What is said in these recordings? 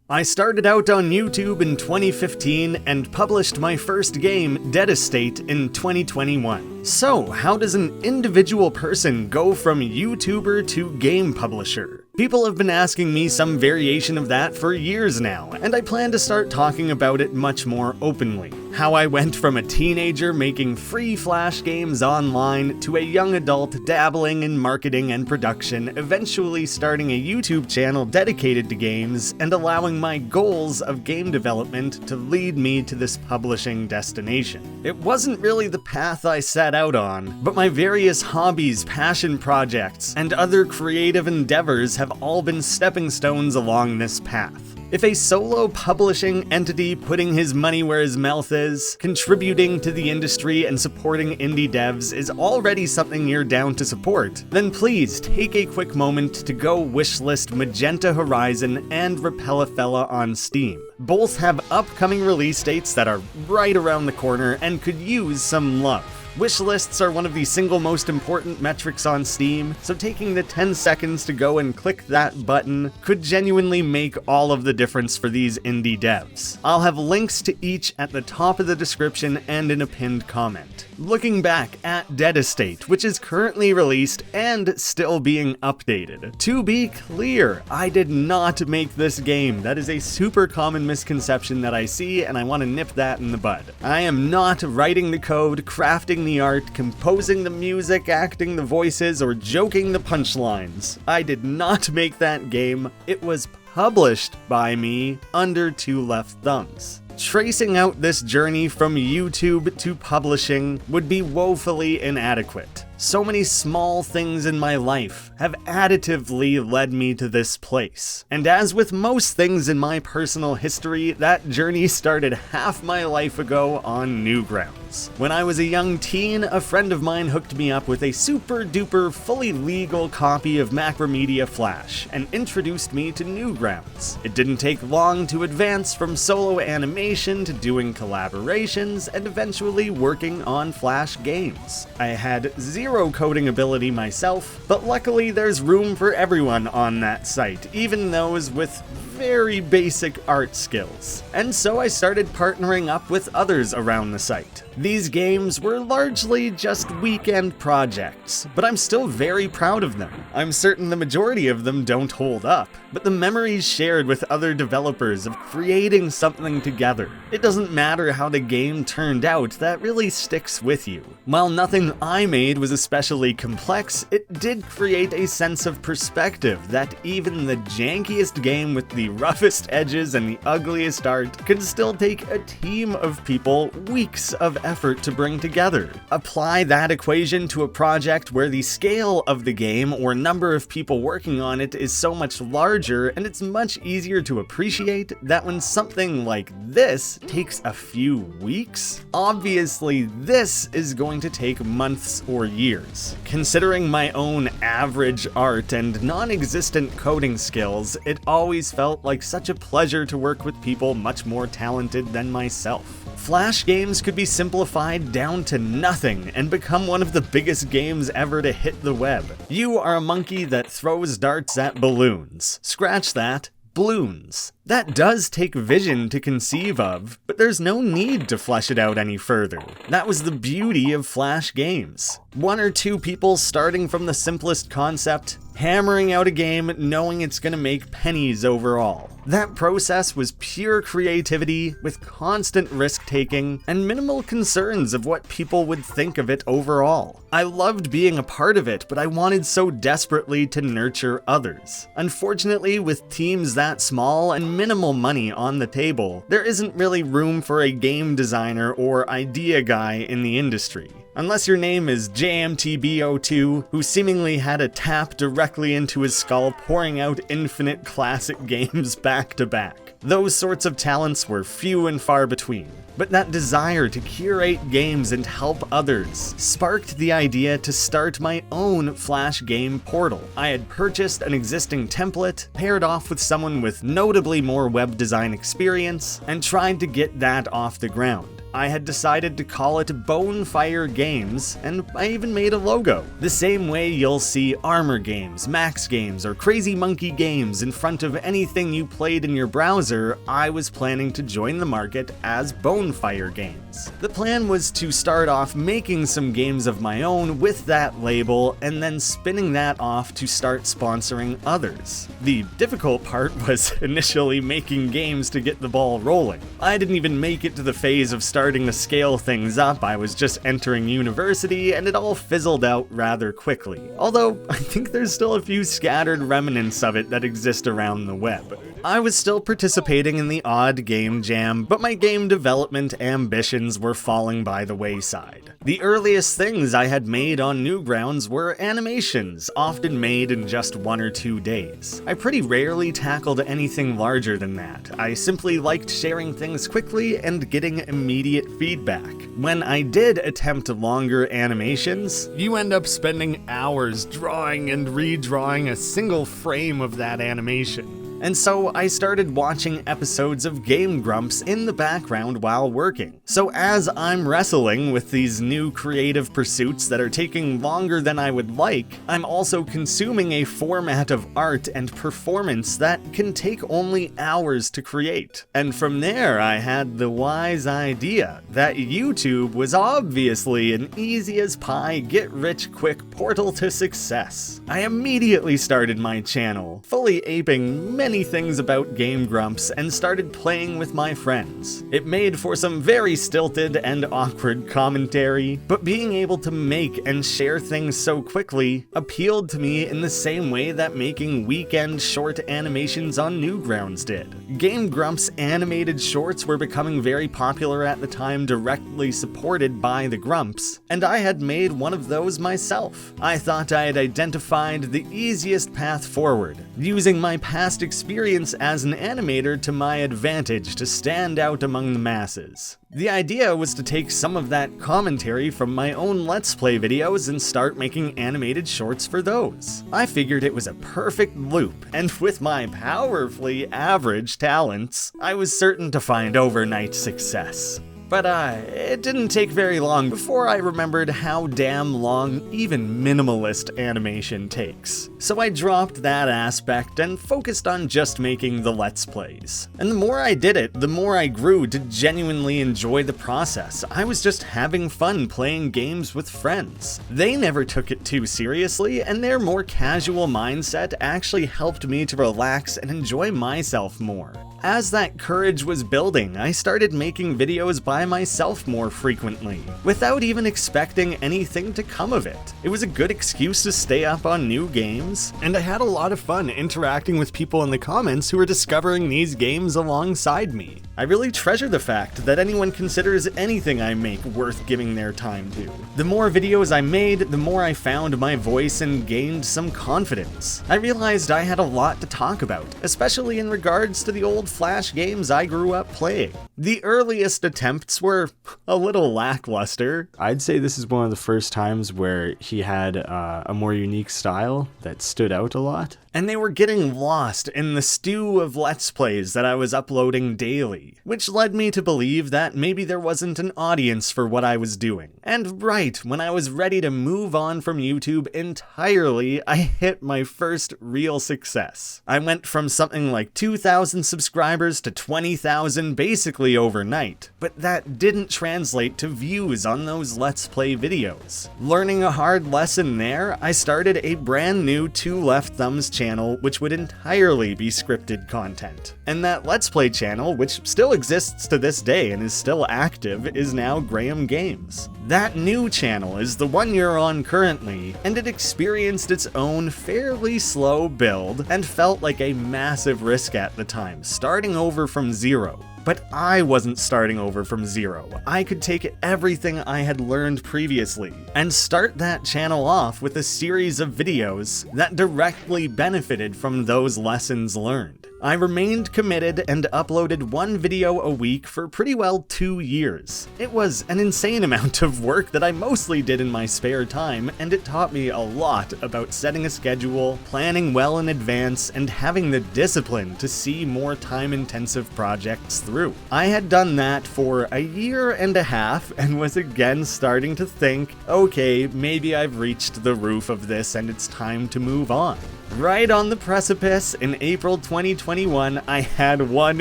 I started out on YouTube in 2015 and published my first game, Dead Estate, in 2021. So, how does an individual person go from YouTuber to game publisher? People have been asking me some variation of that for years now, and I plan to start talking about it much more openly. How I went from a teenager making free Flash games online to a young adult dabbling in marketing and production, eventually starting a YouTube channel dedicated to games and allowing my goals of game development to lead me to this publishing destination. It wasn't really the path I set out on, but my various hobbies, passion projects, and other creative endeavors have all been stepping stones along this path. If a solo publishing entity putting his money where his mouth is, contributing to the industry and supporting indie devs is already something you're down to support, then please take a quick moment to go wishlist Magenta Horizon and Repellafella on Steam. Both have upcoming release dates that are right around the corner and could use some love. Wishlists are one of the single most important metrics on Steam, so taking the 10 seconds to go and click that button could genuinely make all of the difference for these indie devs. I'll have links to each at the top of the description and in a pinned comment. Looking back at Dead Estate, which is currently released and still being updated. To be clear, I did not make this game. That is a super common misconception that I see, and I want to nip that in the bud. I am not writing the code, crafting the art, composing the music, acting the voices, or joking the punchlines. I did not make that game. It was published by me under two left thumbs. Tracing out this journey from YouTube to publishing would be woefully inadequate. So many small things in my life have additively led me to this place. And as with most things in my personal history, that journey started half my life ago on Newgrounds. When I was a young teen, a friend of mine hooked me up with a super duper fully legal copy of Macromedia Flash and introduced me to Newgrounds. It didn't take long to advance from solo animation to doing collaborations and eventually working on Flash games. I had zero coding ability myself, but luckily there's room for everyone on that site, even those with very basic art skills. And so I started partnering up with others around the site. These games were largely just weekend projects, but I'm still very proud of them. I'm certain the majority of them don't hold up, but the memories shared with other developers of creating something together. It doesn't matter how the game turned out, that really sticks with you. While nothing I made was especially complex, it did create a sense of perspective that even the jankiest game with the roughest edges and the ugliest art could still take a team of people weeks of effort to bring together. Apply that equation to a project where the scale of the game or number of people working on it is so much larger, and it's much easier to appreciate that when something like this takes a few weeks, obviously this is going to take months or years. Considering my own average art and non-existent coding skills, it always felt like such a pleasure to work with people much more talented than myself. Flash games could be simplified down to nothing and become one of the biggest games ever to hit the web. You are a monkey that throws darts at balloons. Scratch that. Balloons. That does take vision to conceive of, but there's no need to flesh it out any further. That was the beauty of Flash games. One or two people starting from the simplest concept, hammering out a game knowing it's gonna make pennies overall. That process was pure creativity with constant risk-taking and minimal concerns of what people would think of it overall. I loved being a part of it, but I wanted so desperately to nurture others. Unfortunately, with teams that small and minimal money on the table, there isn't really room for a game designer or idea guy in the industry. Unless your name is JMTBO2, who seemingly had a tap directly into his skull pouring out infinite classic games back to back. Those sorts of talents were few and far between. But that desire to curate games and help others sparked the idea to start my own Flash game portal. I had purchased an existing template, paired off with someone with notably more web design experience, and tried to get that off the ground. I had decided to call it Bonefire Games, and I even made a logo. The same way you'll see Armor Games, Max Games, or Crazy Monkey Games in front of anything you played in your browser, I was planning to join the market as Bonefire Games. The plan was to start off making some games of my own with that label, and then spinning that off to start sponsoring others. The difficult part was initially making games to get the ball rolling. I didn't even make it to the phase of starting to scale things up. I was just entering university, and it all fizzled out rather quickly. Although, I think there's still a few scattered remnants of it that exist around the web. I was still participating in the odd game jam, but my game development ambitions were falling by the wayside. The earliest things I had made on Newgrounds were animations, often made in just 1 or 2 days. I pretty rarely tackled anything larger than that. I simply liked sharing things quickly and getting immediate feedback. When I did attempt longer animations, you end up spending hours drawing and redrawing a single frame of that animation. And so I started watching episodes of Game Grumps in the background while working. So as I'm wrestling with these new creative pursuits that are taking longer than I would like, I'm also consuming a format of art and performance that can take only hours to create. And from there, I had the wise idea that YouTube was obviously an easy as pie, get-rich-quick portal to success. I immediately started my channel, fully aping many things about Game Grumps, and started playing with my friends. It made for some very stilted and awkward commentary, but being able to make and share things so quickly appealed to me in the same way that making weekend short animations on Newgrounds did. Game Grumps animated shorts were becoming very popular at the time, directly supported by the Grumps, and I had made one of those myself. I thought I had identified the easiest path forward, using my past experience as an animator to my advantage to stand out among the masses. The idea was to take some of that commentary from my own Let's Play videos and start making animated shorts for those. I figured it was a perfect loop, and with my powerfully average talents, I was certain to find overnight success. But it didn't take very long before I remembered how damn long even minimalist animation takes. So I dropped that aspect and focused on just making the Let's Plays. And the more I did it, the more I grew to genuinely enjoy the process. I was just having fun playing games with friends. They never took it too seriously, and their more casual mindset actually helped me to relax and enjoy myself more. As that courage was building, I started making videos by myself more frequently, without even expecting anything to come of it. It was a good excuse to stay up on new games, and I had a lot of fun interacting with people in the comments who were discovering these games alongside me. I really treasure the fact that anyone considers anything I make worth giving their time to. The more videos I made, the more I found my voice and gained some confidence. I realized I had a lot to talk about, especially in regards to the old Flash games I grew up playing. The earliest attempts were a little lackluster. I'd say this is one of the first times where he had a more unique style that stood out a lot. And they were getting lost in the stew of Let's Plays that I was uploading daily, which led me to believe that maybe there wasn't an audience for what I was doing. And right when I was ready to move on from YouTube entirely, I hit my first real success. I went from something like 2,000 subscribers to 20,000 basically overnight, but that didn't translate to views on those Let's Play videos. Learning a hard lesson there, I started a brand new Two Left Thumbs channel which would entirely be scripted content. And that Let's Play channel, which still exists to this day and is still active, is now Graham Games. That new channel is the one you're on currently, and it experienced its own fairly slow build and felt like a massive risk at the time, starting over from zero. But I wasn't starting over from zero. I could take everything I had learned previously and start that channel off with a series of videos that directly benefited from those lessons learned. I remained committed and uploaded one video a week for pretty well 2 years. It was an insane amount of work that I mostly did in my spare time, and it taught me a lot about setting a schedule, planning well in advance, and having the discipline to see more time-intensive projects through. I had done that for a year and a half and was again starting to think, okay, maybe I've reached the roof of this and it's time to move on. Right on the precipice, in April 2021, I had one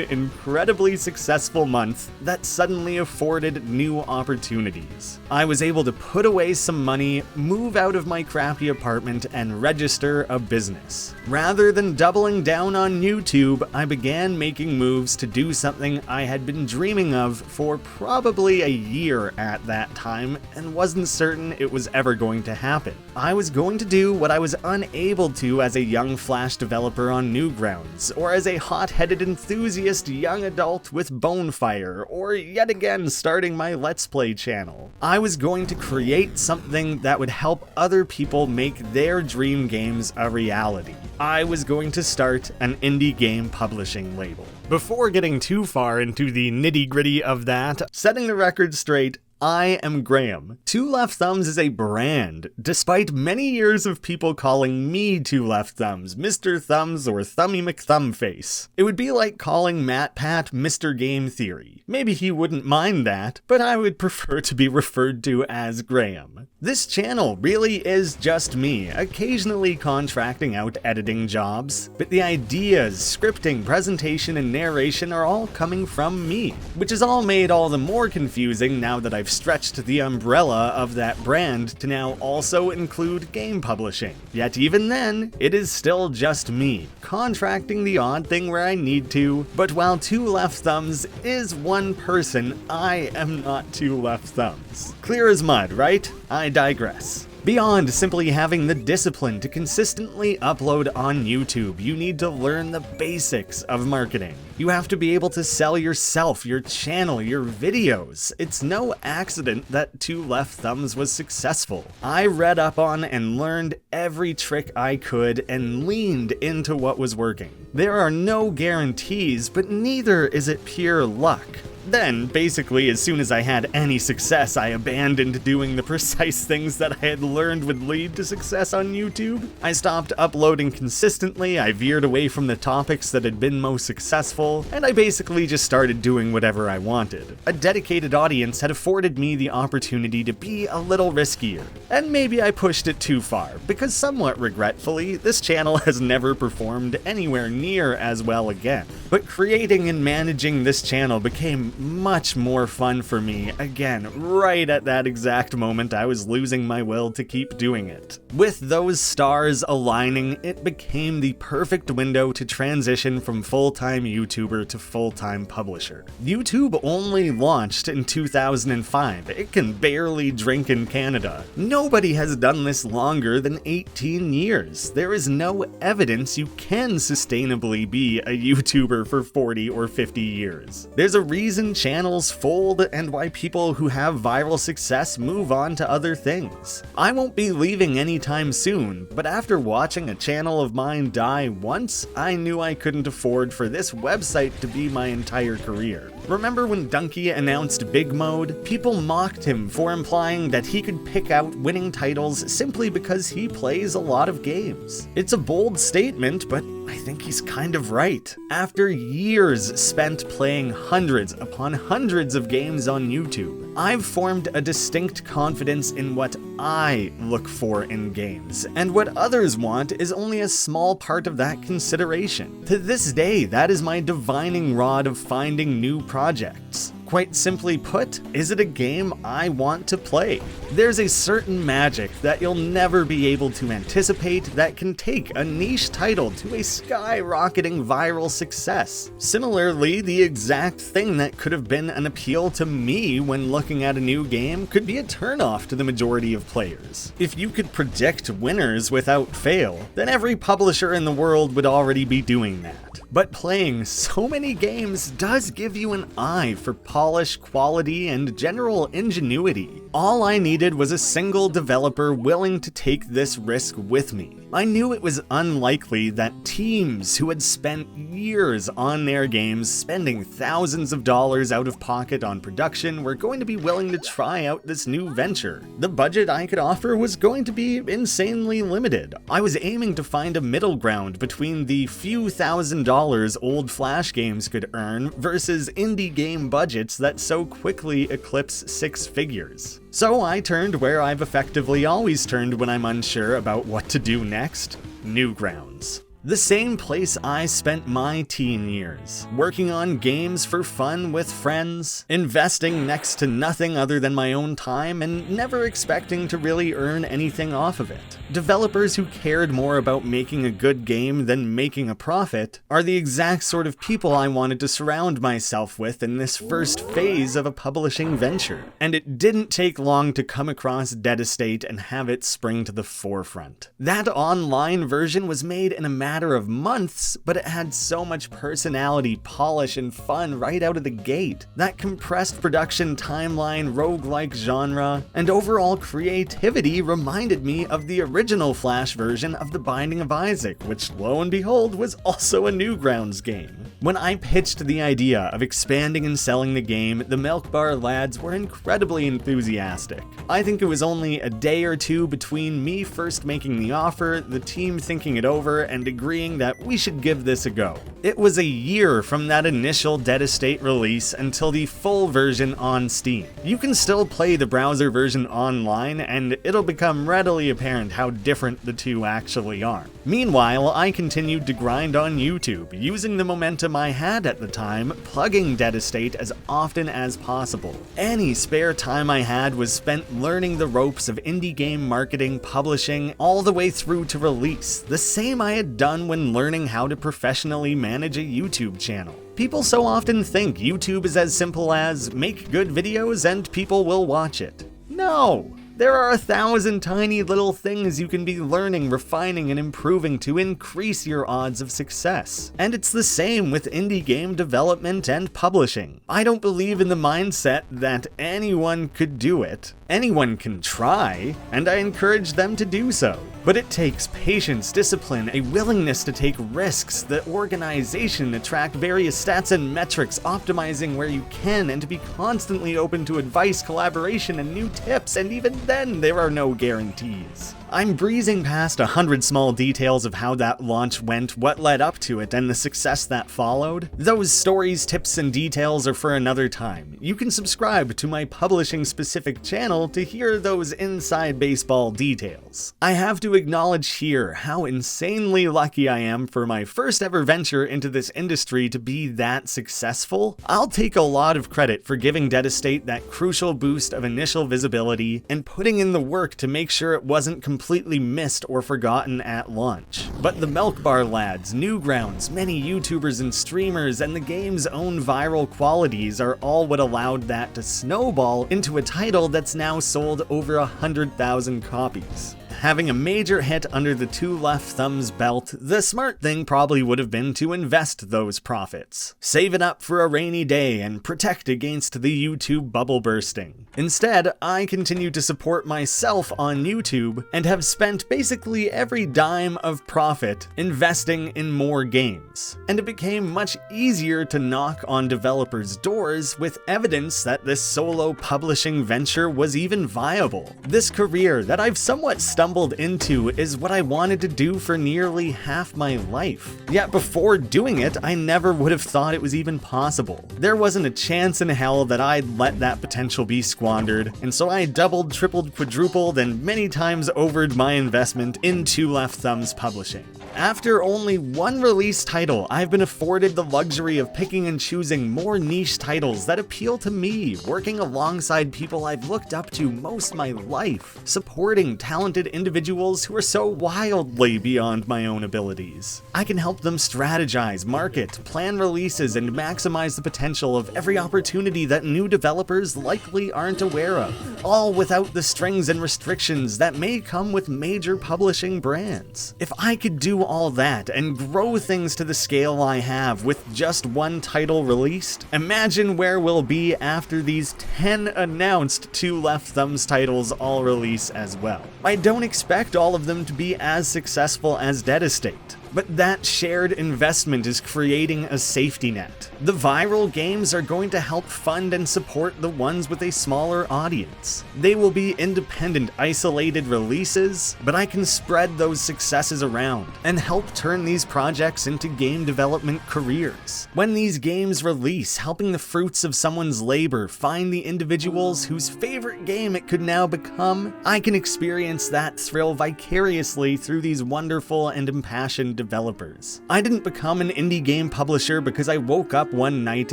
incredibly successful month that suddenly afforded new opportunities. I was able to put away some money, move out of my crappy apartment, and register a business. Rather than doubling down on YouTube, I began making moves to do something I had been dreaming of for probably a year at that time and wasn't certain it was ever going to happen. I was going to do what I was unable to as a young Flash developer on Newgrounds, or as a hot-headed enthusiast young adult with Bonefire, or yet again starting my Let's Play channel. I was going to create something that would help other people make their dream games a reality. I was going to start an indie game publishing label. Before getting too far into the nitty-gritty of that, setting the record straight, I am Graham. Two Left Thumbs is a brand, despite many years of people calling me Two Left Thumbs, Mr. Thumbs, or Thummy McThumbface. It would be like calling MatPat Mr. Game Theory. Maybe he wouldn't mind that, but I would prefer to be referred to as Graham. This channel really is just me, occasionally contracting out editing jobs, but the ideas, scripting, presentation, and narration are all coming from me, which is all made all the more confusing now that I've stretched the umbrella of that brand to now also include game publishing. Yet even then, it is still just me, contracting the odd thing where I need to, but while Two Left Thumbs is one person, I am not Two Left Thumbs. Clear as mud, right? I digress. Beyond simply having the discipline to consistently upload on YouTube, you need to learn the basics of marketing. You have to be able to sell yourself, your channel, your videos. It's no accident that Two Left Thumbs was successful. I read up on and learned every trick I could and leaned into what was working. There are no guarantees, but neither is it pure luck. Then, basically, as soon as I had any success, I abandoned doing the precise things that I had learned would lead to success on YouTube. I stopped uploading consistently, I veered away from the topics that had been most successful, and I basically just started doing whatever I wanted. A dedicated audience had afforded me the opportunity to be a little riskier. And maybe I pushed it too far, because somewhat regretfully, this channel has never performed anywhere near as well again. But creating and managing this channel became much more fun for me, again, right at that exact moment I was losing my will to keep doing it. With those stars aligning, it became the perfect window to transition from full-time YouTuber to full-time publisher. YouTube only launched in 2005. It can barely drink in Canada. Nobody has done this longer than 18 years. There is no evidence you can sustainably be a YouTuber for 40 or 50 years. There's a reason channels fold and why people who have viral success move on to other things. I won't be leaving anytime soon, but after watching a channel of mine die once, I knew I couldn't afford for this website to be my entire career. Remember when Donkey announced Big Mode? People mocked him for implying that he could pick out winning titles simply because he plays a lot of games. It's a bold statement, but I think he's kind of right. After years spent playing hundreds upon hundreds of games on YouTube, I've formed a distinct confidence in what I look for in games, and what others want is only a small part of that consideration. To this day, that is my divining rod of finding new projects. Quite simply put, is it a game I want to play? There's a certain magic that you'll never be able to anticipate that can take a niche title to a skyrocketing viral success. Similarly, the exact thing that could have been an appeal to me when looking at a new game could be a turnoff to the majority of players. If you could predict winners without fail, then every publisher in the world would already be doing that. But playing so many games does give you an eye for polish, quality, and general ingenuity. All I needed was a single developer willing to take this risk with me. I knew it was unlikely that teams who had spent years on their games spending thousands of dollars out of pocket on production were going to be willing to try out this new venture. The budget I could offer was going to be insanely limited. I was aiming to find a middle ground between the few $1,000s old Flash games could earn versus indie game budgets that so quickly eclipse six figures. So I turned where I've effectively always turned when I'm unsure about what to do next: Newgrounds. The same place I spent my teen years, working on games for fun with friends, investing next to nothing other than my own time, and never expecting to really earn anything off of it. Developers who cared more about making a good game than making a profit are the exact sort of people I wanted to surround myself with in this first phase of a publishing venture. And it didn't take long to come across Dead Estate and have it spring to the forefront. That online version was made in a matter of months, but it had so much personality, polish, and fun right out of the gate. That compressed production timeline, roguelike genre, and overall creativity reminded me of the original Flash version of The Binding of Isaac, which, lo and behold, was also a Newgrounds game. When I pitched the idea of expanding and selling the game, the Milk Bar lads were incredibly enthusiastic. I think it was only a day or two between me first making the offer, the team thinking it over, and agreeing that we should give this a go. It was a year from that initial Dead Estate release until the full version on Steam. You can still play the browser version online, and it'll become readily apparent how different the two actually are. Meanwhile, I continued to grind on YouTube, using the momentum I had at the time, plugging Dead Estate as often as possible. Any spare time I had was spent learning the ropes of indie game marketing, publishing, all the way through to release, the same I had done when learning how to professionally manage a YouTube channel. People so often think YouTube is as simple as make good videos and people will watch it. No! There are 1,000 tiny little things you can be learning, refining, and improving to increase your odds of success. And it's the same with indie game development and publishing. I don't believe in the mindset that anyone could do it. Anyone can try, and I encourage them to do so. But it takes patience, discipline, a willingness to take risks, the organization to track various stats and metrics, optimizing where you can, and to be constantly open to advice, collaboration, and new tips, and even then there are no guarantees. I'm breezing past 100 small details of how that launch went, what led up to it, and the success that followed. Those stories, tips, and details are for another time. You can subscribe to my publishing-specific channel to hear those inside baseball details. I have to acknowledge here how insanely lucky I am for my first ever venture into this industry to be that successful. I'll take a lot of credit for giving Dead Estate that crucial boost of initial visibility and putting in the work to make sure it wasn't completely missed or forgotten at launch. But the Milk Bar lads, Newgrounds, many YouTubers and streamers, and the game's own viral qualities are all what allowed that to snowball into a title that's now sold over 100,000 copies. Having a major hit under the two left thumbs belt, the smart thing probably would have been to invest those profits. Save it up for a rainy day and protect against the YouTube bubble bursting. Instead, I continue to support myself on YouTube and have spent basically every dime of profit investing in more games. And it became much easier to knock on developers' doors with evidence that this solo publishing venture was even viable. This career that I've somewhat stumbled into is what I wanted to do for nearly half my life. Yet before doing it, I never would have thought it was even possible. There wasn't a chance in hell that I'd let that potential be squandered, and so I doubled, tripled, quadrupled, and many times overed my investment in Two Left Thumbs Publishing. After only one release title, I've been afforded the luxury of picking and choosing more niche titles that appeal to me, working alongside people I've looked up to most my life, supporting talented individuals who are so wildly beyond my own abilities. I can help them strategize, market, plan releases, and maximize the potential of every opportunity that new developers likely aren't aware of, all without the strings and restrictions that may come with major publishing brands. If I could do all that and grow things to the scale I have with just one title released, imagine where we'll be after these 10 announced 2 Left Thumbs titles all release as well. I don't expect all of them to be as successful as Dead Estate, but that shared investment is creating a safety net. The viral games are going to help fund and support the ones with a smaller audience. They will be independent, isolated releases, but I can spread those successes around and help turn these projects into game development careers. When these games release, helping the fruits of someone's labor find the individuals whose favorite game it could now become, I can experience that thrill vicariously through these wonderful and impassioned developers. I didn't become an indie game publisher because I woke up one night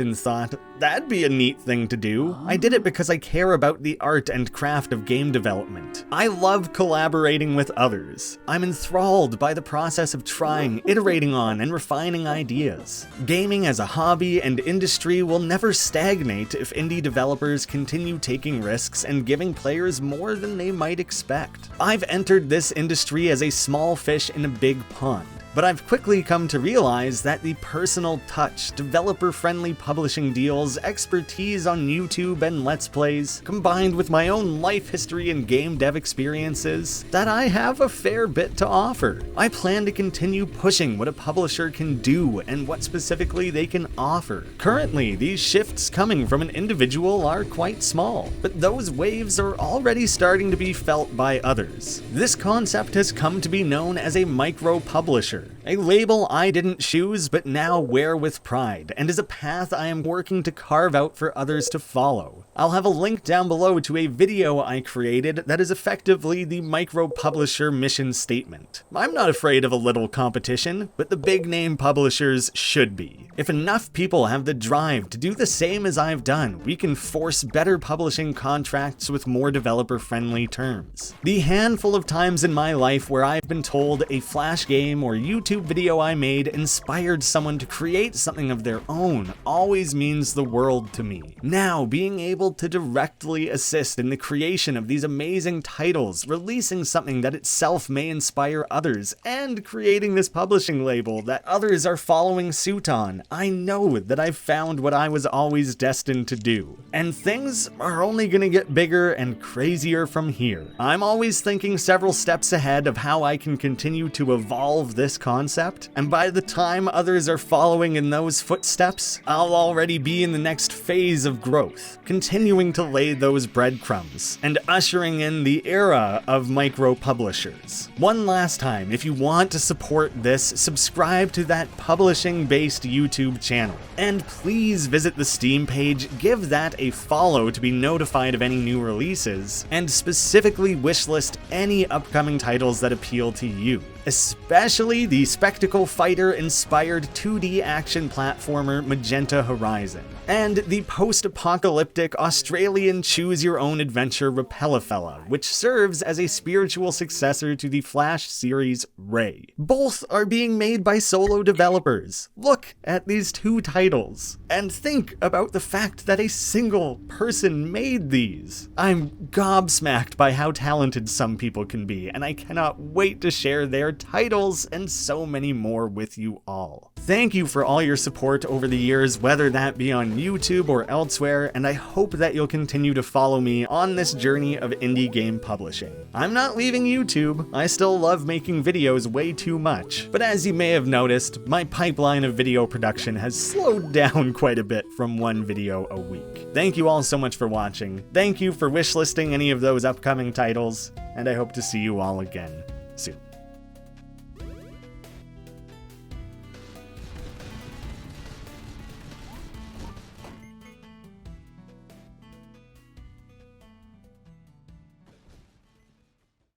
and thought, that'd be a neat thing to do. I did it because I care about the art and craft of game development. I love collaborating with others. I'm enthralled by the process of trying, iterating on, and refining ideas. Gaming as a hobby and industry will never stagnate if indie developers continue taking risks and giving players more than they might expect. I've entered this industry as a small fish in a big pond, but I've quickly come to realize that the personal touch, developer-friendly publishing deals, expertise on YouTube and Let's Plays, combined with my own life history and game dev experiences, that I have a fair bit to offer. I plan to continue pushing what a publisher can do and what specifically they can offer. Currently, these shifts coming from an individual are quite small, but those waves are already starting to be felt by others. This concept has come to be known as a micro-publisher, a label I didn't choose but now wear with pride, and is a path I am working to carve out for others to follow. I'll have a link down below to a video I created that is effectively the micro-publisher mission statement. I'm not afraid of a little competition, but the big-name publishers should be. If enough people have the drive to do the same as I've done, we can force better publishing contracts with more developer-friendly terms. The handful of times in my life where I've been told a Flash game or YouTube video I made inspired someone to create something of their own always means the world to me. Now, being able to directly assist in the creation of these amazing titles, releasing something that itself may inspire others, and creating this publishing label that others are following suit on, I know that I've found what I was always destined to do. And things are only gonna get bigger and crazier from here. I'm always thinking several steps ahead of how I can continue to evolve this concept, and by the time others are following in those footsteps, I'll already be in the next phase of growth, continuing to lay those breadcrumbs, and ushering in the era of micro-publishers. One last time, if you want to support this, subscribe to that publishing-based YouTube channel. And please visit the Steam page, give that a follow to be notified of any new releases, and specifically wishlist any upcoming titles that appeal to you, especially the spectacle fighter-inspired 2D action platformer Magenta Horizon, and the post-apocalyptic Australian choose-your-own-adventure Repellafella, which serves as a spiritual successor to the Flash series Ray. Both are being made by solo developers. Look at these 2 titles, and think about the fact that a single person made these. I'm gobsmacked by how talented some people can be, and I cannot wait to share their titles and so many more with you all. Thank you for all your support over the years, whether that be on YouTube or elsewhere, and I hope that you'll continue to follow me on this journey of indie game publishing. I'm not leaving YouTube. I still love making videos way too much, but as you may have noticed, my pipeline of video production has slowed down quite a bit from one video a week. Thank you all so much for watching. Thank you for wishlisting any of those upcoming titles, and I hope to see you all again soon.